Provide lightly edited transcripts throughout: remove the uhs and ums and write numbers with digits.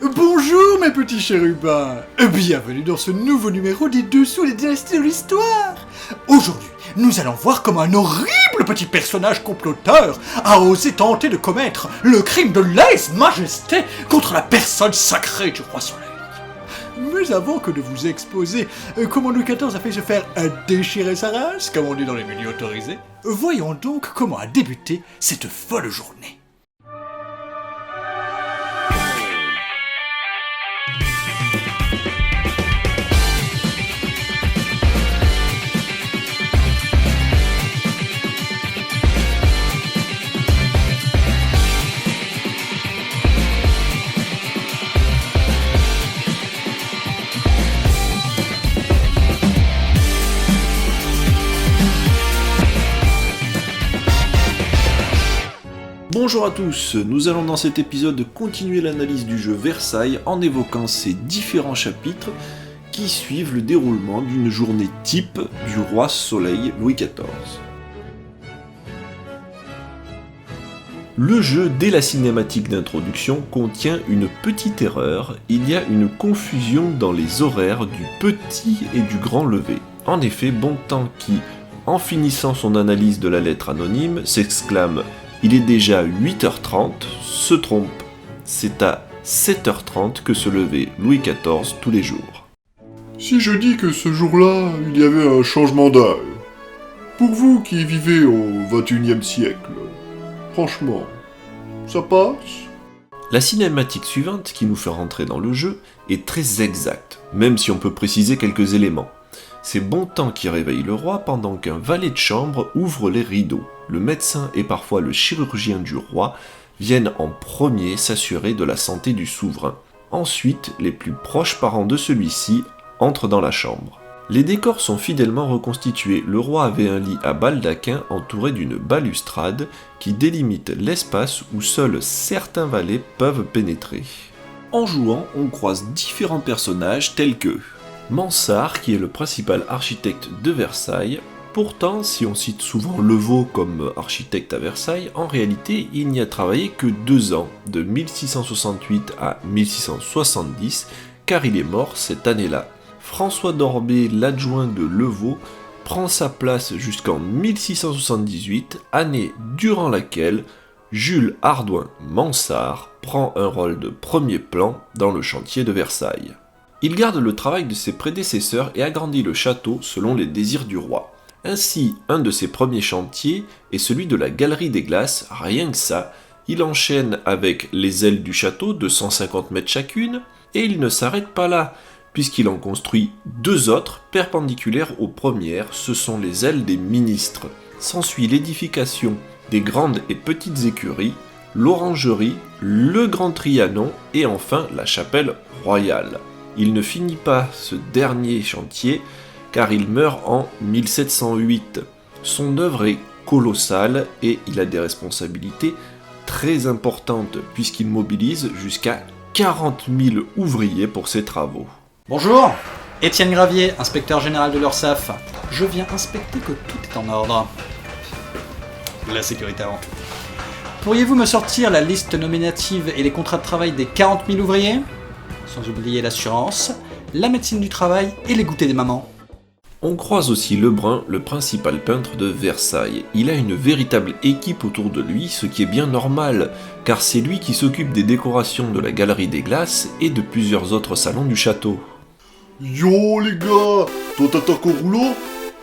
Bonjour mes petits chérubins, bienvenue dans ce nouveau numéro des Dessous les dynasties de l'histoire. Aujourd'hui, nous allons voir comment un horrible petit personnage comploteur a osé tenter de commettre le crime de lèse-majesté contre la personne sacrée du roi Soleil. Mais avant que de vous exposer comment Louis XIV a fait se faire déchirer sa race, comme on dit dans les milieux autorisés, voyons donc comment a débuté cette folle journée. Bonjour à tous, nous allons dans cet épisode continuer l'analyse du jeu Versailles en évoquant ces différents chapitres qui suivent le déroulement d'une journée type du roi Soleil Louis XIV. Le jeu, dès la cinématique d'introduction, contient une petite erreur, il y a une confusion dans les horaires du petit et du grand lever. En effet, Bontemps qui, en finissant son analyse de la lettre anonyme, s'exclame « Il est déjà 8h30 », se trompe. C'est à 7h30 que se levait Louis XIV tous les jours. Si je dis que ce jour-là, il y avait un changement d'heure, pour vous qui vivez au XXIe siècle, franchement, ça passe ? La cinématique suivante qui nous fait rentrer dans le jeu est très exacte, même si on peut préciser quelques éléments. C'est Bontemps qui réveille le roi pendant qu'un valet de chambre ouvre les rideaux. Le médecin et parfois le chirurgien du roi viennent en premier s'assurer de la santé du souverain. Ensuite, les plus proches parents de celui-ci entrent dans la chambre. Les décors sont fidèlement reconstitués. Le roi avait un lit à baldaquin entouré d'une balustrade qui délimite l'espace où seuls certains valets peuvent pénétrer. En jouant, on croise différents personnages tels que Mansart, qui est le principal architecte de Versailles. Pourtant, si on cite souvent Levau comme architecte à Versailles, en réalité, il n'y a travaillé que 2 ans, de 1668 à 1670, car il est mort cette année-là. François d'Orbay, l'adjoint de Levau, prend sa place jusqu'en 1678, année durant laquelle Jules Hardouin Mansart prend un rôle de premier plan dans le chantier de Versailles. Il garde le travail de ses prédécesseurs et agrandit le château selon les désirs du roi. Ainsi, un de ses premiers chantiers est celui de la Galerie des Glaces, rien que ça. Il enchaîne avec les ailes du château de 150 mètres chacune, et il ne s'arrête pas là, puisqu'il en construit 2 autres perpendiculaires aux premières, ce sont les ailes des ministres. S'ensuit l'édification des grandes et petites écuries, l'orangerie, le grand Trianon et enfin la chapelle royale. Il ne finit pas ce dernier chantier car il meurt en 1708. Son œuvre est colossale et il a des responsabilités très importantes puisqu'il mobilise jusqu'à 40 000 ouvriers pour ses travaux. Bonjour, Étienne Gravier, inspecteur général de l'URSSAF. Je viens inspecter que tout est en ordre. La sécurité avant tout. Pourriez-vous me sortir la liste nominative et les contrats de travail des 40 000 ouvriers ? Sans oublier l'assurance, la médecine du travail et les goûters des mamans. On croise aussi Lebrun, le principal peintre de Versailles. Il a une véritable équipe autour de lui, ce qui est bien normal, car c'est lui qui s'occupe des décorations de la Galerie des Glaces et de plusieurs autres salons du château. Yo les gars, toi t'attaques au rouleau,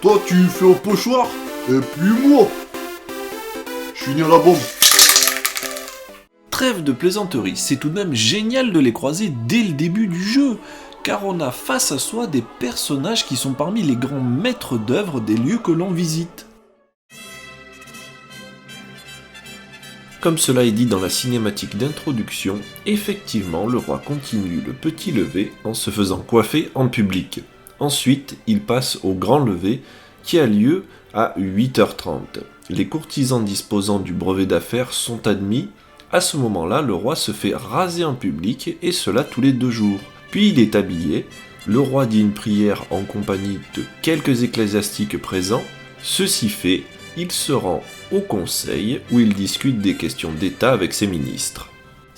toi tu fais au pochoir, et puis moi, je finis à la bombe. Trêve de plaisanterie, c'est tout de même génial de les croiser dès le début du jeu, car on a face à soi des personnages qui sont parmi les grands maîtres d'œuvre des lieux que l'on visite. Comme cela est dit dans la cinématique d'introduction, effectivement le roi continue le petit lever en se faisant coiffer en public. Ensuite, il passe au grand lever qui a lieu à 8h30. Les courtisans disposant du brevet d'affaires sont admis. À ce moment-là, le roi se fait raser en public, et cela tous les 2 jours. Puis il est habillé, le roi dit une prière en compagnie de quelques ecclésiastiques présents. Ceci fait, il se rend au conseil où il discute des questions d'État avec ses ministres.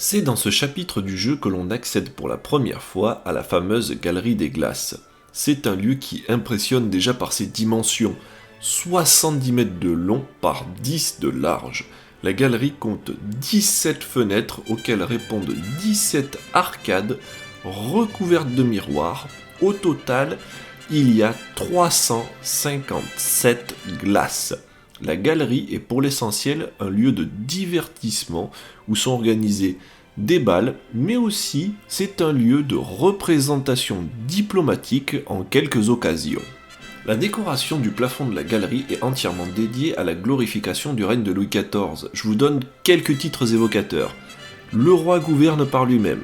C'est dans ce chapitre du jeu que l'on accède pour la première fois à la fameuse Galerie des Glaces. C'est un lieu qui impressionne déjà par ses dimensions, 70 mètres de long par 10 de large. La galerie compte 17 fenêtres auxquelles répondent 17 arcades recouvertes de miroirs. Au total, il y a 357 glaces. La galerie est pour l'essentiel un lieu de divertissement où sont organisés des bals, mais aussi c'est un lieu de représentation diplomatique en quelques occasions. La décoration du plafond de la galerie est entièrement dédiée à la glorification du règne de Louis XIV. Je vous donne quelques titres évocateurs. Le roi gouverne par lui-même.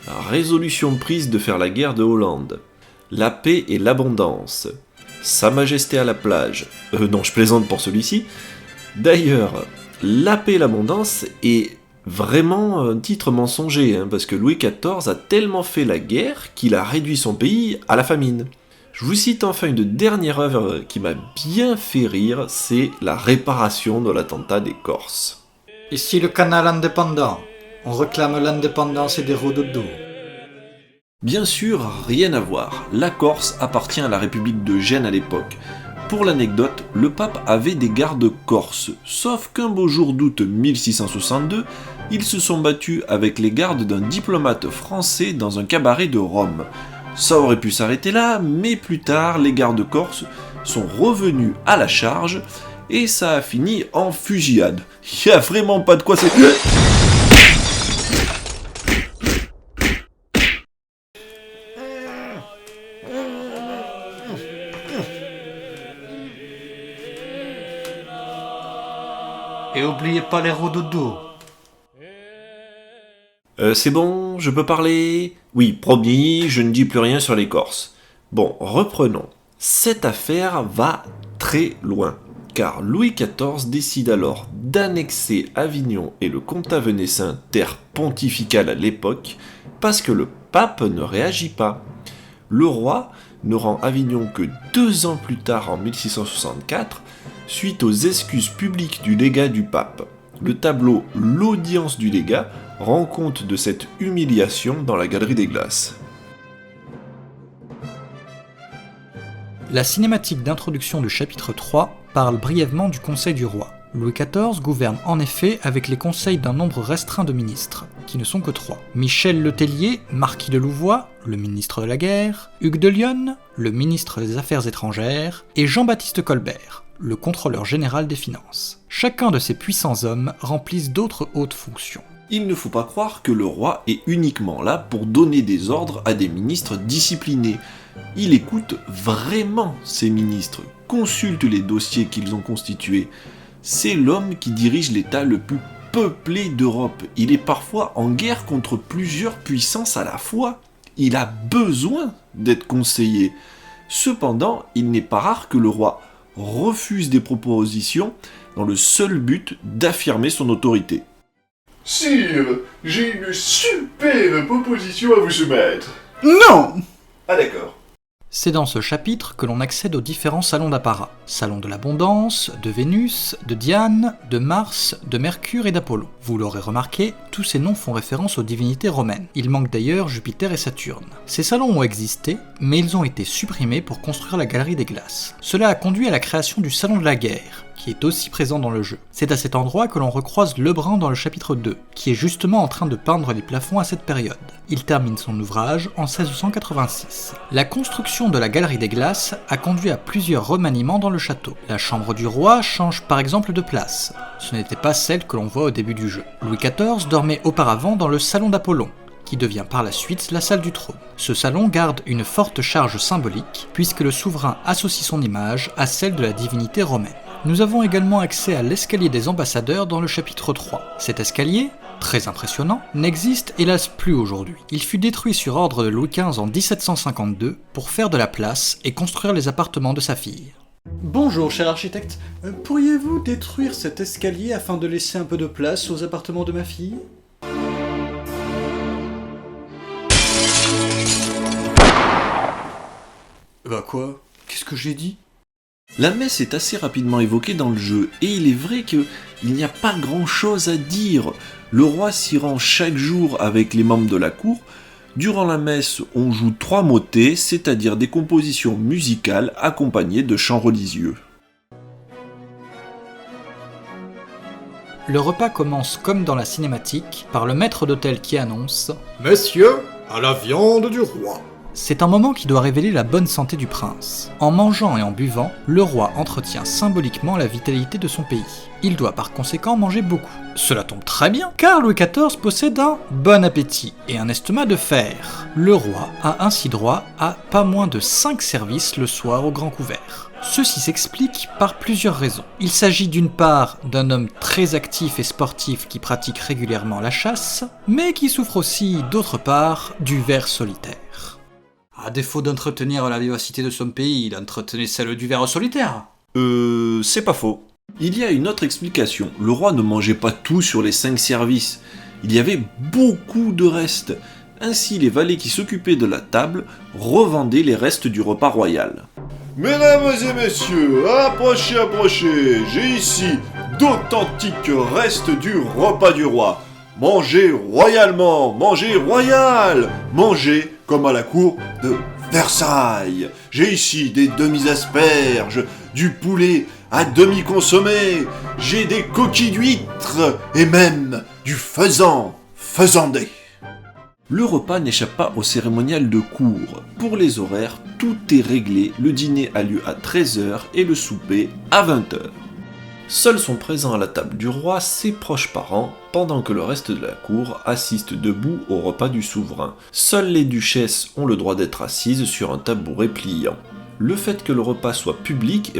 La résolution prise de faire la guerre de Hollande. La paix et l'abondance. Sa Majesté à la plage. Non, je plaisante pour celui-ci. D'ailleurs, la paix et l'abondance est vraiment un titre mensonger, parce que Louis XIV a tellement fait la guerre qu'il a réduit son pays à la famine. Je vous cite enfin une dernière œuvre qui m'a bien fait rire, c'est la réparation de l'attentat des Corses. Ici le canal indépendant. On réclame l'indépendance des rododos. Bien sûr, rien à voir. La Corse appartient à la République de Gênes à l'époque. Pour l'anecdote, le pape avait des gardes corses, sauf qu'un beau jour d'août 1662, ils se sont battus avec les gardes d'un diplomate français dans un cabaret de Rome. Ça aurait pu s'arrêter là, mais plus tard, les gardes corses sont revenus à la charge et ça a fini en fusillade. Il n'y a vraiment pas de quoi Et oubliez pas les rododos. C'est bon, je peux parler ? Oui, promis, je ne dis plus rien sur les Corses. Bon, reprenons. Cette affaire va très loin, car Louis XIV décide alors d'annexer Avignon et le comtat venessin, terre pontificale à l'époque, parce que le pape ne réagit pas. Le roi ne rend Avignon que 2 ans plus tard, en 1664, suite aux excuses publiques du légat du pape. Le tableau « L'audience du légat » rend compte de cette humiliation dans la Galerie des Glaces. La cinématique d'introduction du chapitre 3 parle brièvement du Conseil du roi. Louis XIV gouverne en effet avec les conseils d'un nombre restreint de ministres, qui ne sont que 3. Michel Le Tellier, marquis de Louvois, le ministre de la guerre, Hugues de Lionne, le ministre des Affaires étrangères, et Jean-Baptiste Colbert, le contrôleur général des finances. Chacun de ces puissants hommes remplissent d'autres hautes fonctions. Il ne faut pas croire que le roi est uniquement là pour donner des ordres à des ministres disciplinés. Il écoute vraiment ses ministres, consulte les dossiers qu'ils ont constitués. C'est l'homme qui dirige l'État le plus peuplé d'Europe. Il est parfois en guerre contre plusieurs puissances à la fois. Il a besoin d'être conseillé. Cependant, il n'est pas rare que le roi refuse des propositions dans le seul but d'affirmer son autorité. Sire, j'ai une super proposition à vous soumettre. Non! Ah d'accord. C'est dans ce chapitre que l'on accède aux différents salons d'apparat. Salon de l'abondance, de Vénus, de Diane, de Mars, de Mercure et d'Apollon. Vous l'aurez remarqué, tous ces noms font référence aux divinités romaines. Il manque d'ailleurs Jupiter et Saturne. Ces salons ont existé, mais ils ont été supprimés pour construire la Galerie des Glaces. Cela a conduit à la création du Salon de la Guerre, qui est aussi présent dans le jeu. C'est à cet endroit que l'on recroise Lebrun dans le chapitre 2, qui est justement en train de peindre les plafonds à cette période. Il termine son ouvrage en 1686. La construction de la Galerie des Glaces a conduit à plusieurs remaniements dans le château. La chambre du roi change par exemple de place. Ce n'était pas celle que l'on voit au début du jeu. Louis XIV dormait auparavant dans le salon d'Apollon, qui devient par la suite la salle du trône. Ce salon garde une forte charge symbolique, puisque le souverain associe son image à celle de la divinité romaine. Nous avons également accès à l'escalier des ambassadeurs dans le chapitre 3. Cet escalier, très impressionnant, n'existe hélas plus aujourd'hui. Il fut détruit sur ordre de Louis XV en 1752 pour faire de la place et construire les appartements de sa fille. Bonjour, cher architecte. Pourriez-vous détruire cet escalier afin de laisser un peu de place aux appartements de ma fille ? Bah quoi ? Qu'est-ce que j'ai dit ? La messe est assez rapidement évoquée dans le jeu, et il est vrai qu'il n'y a pas grand chose à dire. Le roi s'y rend chaque jour avec les membres de la cour. Durant la messe, on joue 3 motets, c'est-à-dire des compositions musicales accompagnées de chants religieux. Le repas commence comme dans la cinématique, par le maître d'hôtel qui annonce « Messieurs, à la viande du roi !» C'est un moment qui doit révéler la bonne santé du prince. En mangeant et en buvant, le roi entretient symboliquement la vitalité de son pays. Il doit par conséquent manger beaucoup. Cela tombe très bien, car Louis XIV possède un bon appétit et un estomac de fer. Le roi a ainsi droit à pas moins de 5 services le soir au grand couvert. Ceci s'explique par plusieurs raisons. Il s'agit d'une part d'un homme très actif et sportif qui pratique régulièrement la chasse, mais qui souffre aussi d'autre part du ver solitaire. À défaut d'entretenir la vivacité de son pays, il entretenait celle du ver solitaire. C'est pas faux. Il y a une autre explication. Le roi ne mangeait pas tout sur les 5 services. Il y avait beaucoup de restes. Ainsi, les valets qui s'occupaient de la table revendaient les restes du repas royal. Mesdames et messieurs, approchez, approchez. J'ai ici d'authentiques restes du repas du roi. Mangez royalement, mangez royal, mangez comme à la cour de Versailles. J'ai ici des demi-asperges, du poulet à demi consommé, j'ai des coquilles d'huîtres et même du faisan faisandé. Le repas n'échappe pas au cérémonial de cour. Pour les horaires, tout est réglé, le dîner a lieu à 13h et le souper à 20h. Seuls sont présents à la table du roi ses proches parents, pendant que le reste de la cour assiste debout au repas du souverain. Seules les duchesses ont le droit d'être assises sur un tabouret pliant. Le fait que le repas soit public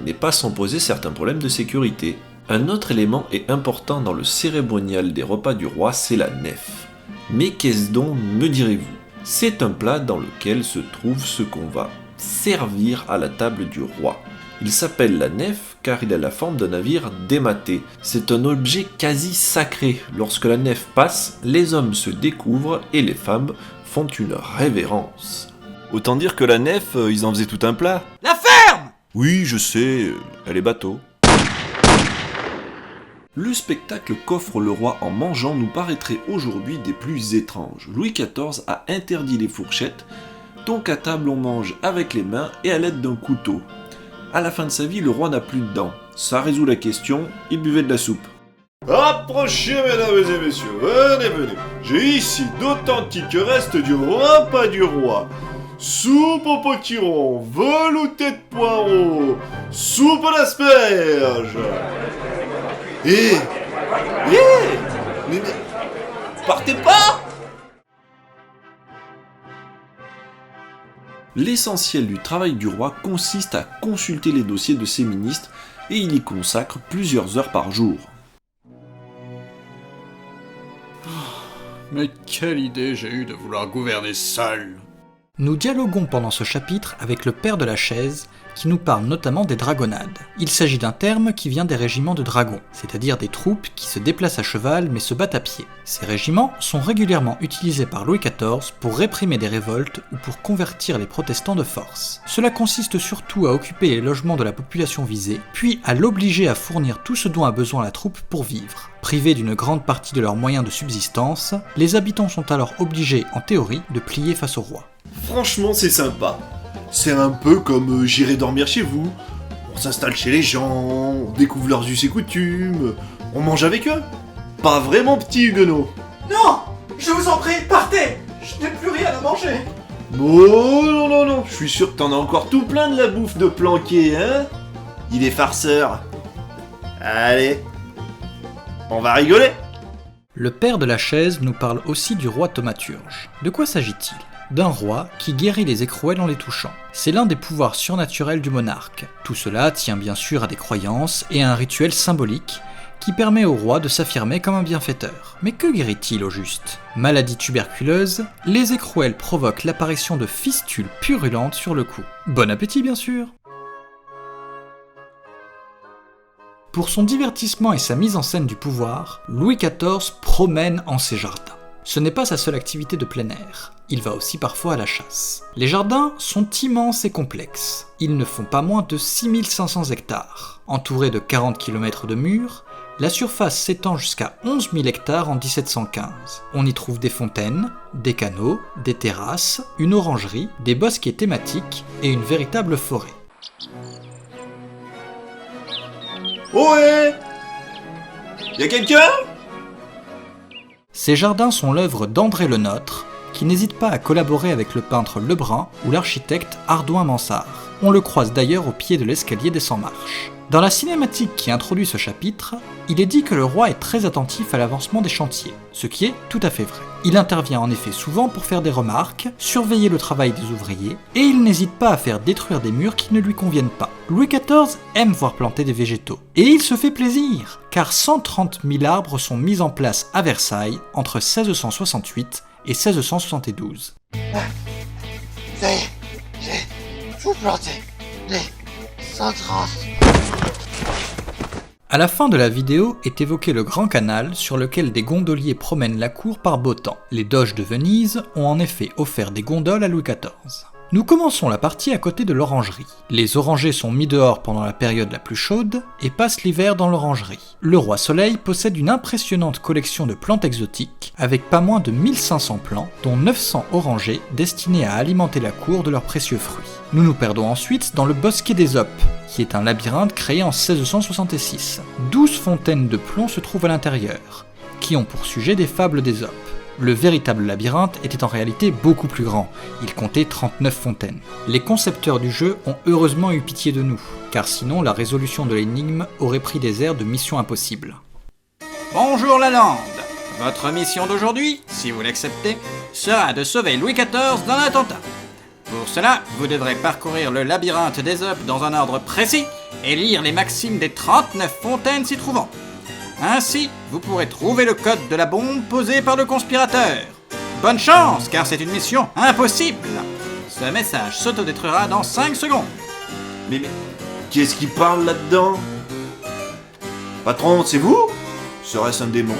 n'est pas sans poser certains problèmes de sécurité. Un autre élément est important dans le cérémonial des repas du roi, c'est la nef. Mais qu'est-ce donc, me direz-vous ? C'est un plat dans lequel se trouve ce qu'on va servir à la table du roi. Il s'appelle la nef car il a la forme d'un navire dématé. C'est un objet quasi sacré. Lorsque la nef passe, les hommes se découvrent et les femmes font une révérence. Autant dire que la nef, ils en faisaient tout un plat. La ferme ! Oui, je sais, elle est bateau. Le spectacle qu'offre le roi en mangeant nous paraîtrait aujourd'hui des plus étranges. Louis XIV a interdit les fourchettes, donc à table on mange avec les mains et à l'aide d'un couteau. À la fin de sa vie, le roi n'a plus de dents. Ça résout la question, il buvait de la soupe. Approchez, mesdames et messieurs, venez, venez. J'ai ici d'authentiques restes du repas du roi. Soupe au potiron, velouté de poireaux, soupe d'asperges. Mais partez pas! L'essentiel du travail du roi consiste à consulter les dossiers de ses ministres et il y consacre plusieurs heures par jour. Mais quelle idée j'ai eue de vouloir gouverner seul! Nous dialoguons pendant ce chapitre avec le père de la chaise, qui nous parle notamment des dragonnades. Il s'agit d'un terme qui vient des régiments de dragons, c'est-à-dire des troupes qui se déplacent à cheval mais se battent à pied. Ces régiments sont régulièrement utilisés par Louis XIV pour réprimer des révoltes ou pour convertir les protestants de force. Cela consiste surtout à occuper les logements de la population visée, puis à l'obliger à fournir tout ce dont a besoin la troupe pour vivre. Privés d'une grande partie de leurs moyens de subsistance, les habitants sont alors obligés, en théorie, de plier face au roi. Franchement, c'est sympa. C'est un peu comme j'irai dormir chez vous. On s'installe chez les gens, on découvre leurs us et coutumes, on mange avec eux. Pas vraiment petit Huguenot. Non! Je vous en prie, partez! Je n'ai plus rien à manger! Oh non, non, non, je suis sûr que t'en as encore tout plein de la bouffe de planqué, hein? Il est farceur. Allez, on va rigoler. Le père de la chaise nous parle aussi du roi thaumaturge. De quoi s'agit-il ? D'un roi qui guérit les écrouelles en les touchant. C'est l'un des pouvoirs surnaturels du monarque. Tout cela tient bien sûr à des croyances et à un rituel symbolique qui permet au roi de s'affirmer comme un bienfaiteur. Mais que guérit-il au juste ? Maladie tuberculeuse, les écrouelles provoquent l'apparition de fistules purulentes sur le cou. Bon appétit bien sûr ! Pour son divertissement et sa mise en scène du pouvoir, Louis XIV promène en ses jardins. Ce n'est pas sa seule activité de plein air, il va aussi parfois à la chasse. Les jardins sont immenses et complexes. Ils ne font pas moins de 6500 hectares. Entourés de 40 km de murs, La surface s'étend jusqu'à 11 000 hectares en 1715. On y trouve des fontaines, des canaux, des terrasses, une orangerie, des bosquets thématiques et une véritable forêt. Ohé! Y'a quelqu'un? Ces jardins sont l'œuvre d'André Le Nôtre, qui n'hésite pas à collaborer avec le peintre Lebrun ou l'architecte Ardouin Mansart. On le croise d'ailleurs au pied de l'escalier des 100 marches. Dans la cinématique qui introduit ce chapitre, il est dit que le roi est très attentif à l'avancement des chantiers, ce qui est tout à fait vrai. Il intervient en effet souvent pour faire des remarques, surveiller le travail des ouvriers, et il n'hésite pas à faire détruire des murs qui ne lui conviennent pas. Louis XIV aime voir planter des végétaux, et il se fait plaisir, car 130 000 arbres sont mis en place à Versailles entre 1668 et 1672. Ça y est, j'ai tout planté. Les 130. À la fin de la vidéo est évoqué le grand canal sur lequel des gondoliers promènent la cour par beau temps. Les doges de Venise ont en effet offert des gondoles à Louis XIV. Nous commençons la partie à côté de l'orangerie. Les orangers sont mis dehors pendant la période la plus chaude et passent l'hiver dans l'orangerie. Le roi Soleil possède une impressionnante collection de plantes exotiques avec pas moins de 1500 plants, dont 900 orangers destinés à alimenter la cour de leurs précieux fruits. Nous nous perdons ensuite dans le bosquet d'Ésope, qui est un labyrinthe créé en 1666. 12 fontaines de plomb se trouvent à l'intérieur, qui ont pour sujet des fables d'Ésope. Le véritable labyrinthe était en réalité beaucoup plus grand, il comptait 39 fontaines. Les concepteurs du jeu ont heureusement eu pitié de nous, car sinon la résolution de l'énigme aurait pris des airs de mission impossible. Bonjour Lalande! Votre mission d'aujourd'hui, si vous l'acceptez, sera de sauver Louis XIV d'un attentat. Pour cela, vous devrez parcourir le labyrinthe d'Ésope dans un ordre précis et lire les maximes des 39 fontaines s'y trouvant. Ainsi, vous pourrez trouver le code de la bombe posée par le conspirateur. Bonne chance, car c'est une mission impossible. Ce message s'autodétruira dans 5 secondes. Mais qu'est-ce qui parle là-dedans? Patron, c'est vous? Serait-ce un démon?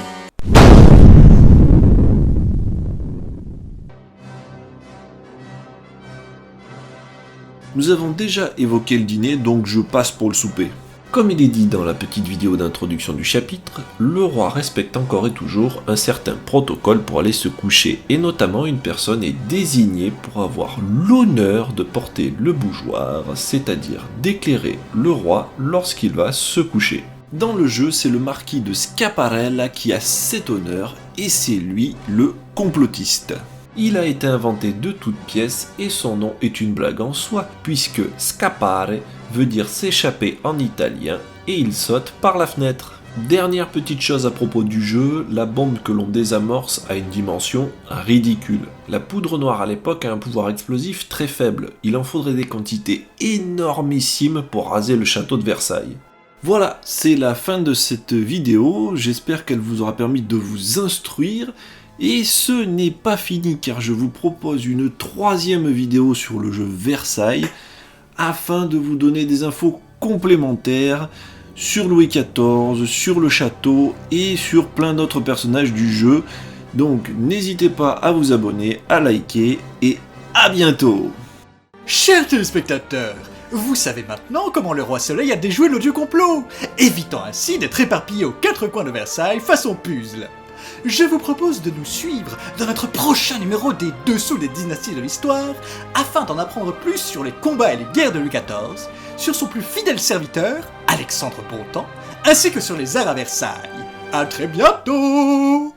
Nous avons déjà évoqué le dîner, donc je passe pour le souper. Comme il est dit dans la petite vidéo d'introduction du chapitre, le roi respecte encore et toujours un certain protocole pour aller se coucher, et notamment une personne est désignée pour avoir l'honneur de porter le bougeoir, c'est-à-dire d'éclairer le roi lorsqu'il va se coucher. Dans le jeu, c'est le marquis de Scaparella qui a cet honneur, et c'est lui le complotiste. Il a été inventé de toutes pièces et son nom est une blague en soi, puisque scappare veut dire s'échapper en italien et il saute par la fenêtre. Dernière petite chose à propos du jeu, la bombe que l'on désamorce a une dimension ridicule. La poudre noire à l'époque a un pouvoir explosif très faible, il en faudrait des quantités énormissimes pour raser le château de Versailles. Voilà, c'est la fin de cette vidéo, j'espère qu'elle vous aura permis de vous instruire. Et ce n'est pas fini car je vous propose une 3e vidéo sur le jeu Versailles afin de vous donner des infos complémentaires sur Louis XIV, sur le château et sur plein d'autres personnages du jeu. Donc n'hésitez pas à vous abonner, à liker et à bientôt. Chers téléspectateurs, vous savez maintenant comment le roi Soleil a déjoué l'odieux complot, évitant ainsi d'être éparpillé aux 4 coins de Versailles façon puzzle. Je vous propose de nous suivre dans notre prochain numéro des Dessous des dynasties de l'histoire, afin d'en apprendre plus sur les combats et les guerres de Louis XIV, sur son plus fidèle serviteur, Alexandre Bontemps, ainsi que sur les arts à Versailles. À très bientôt!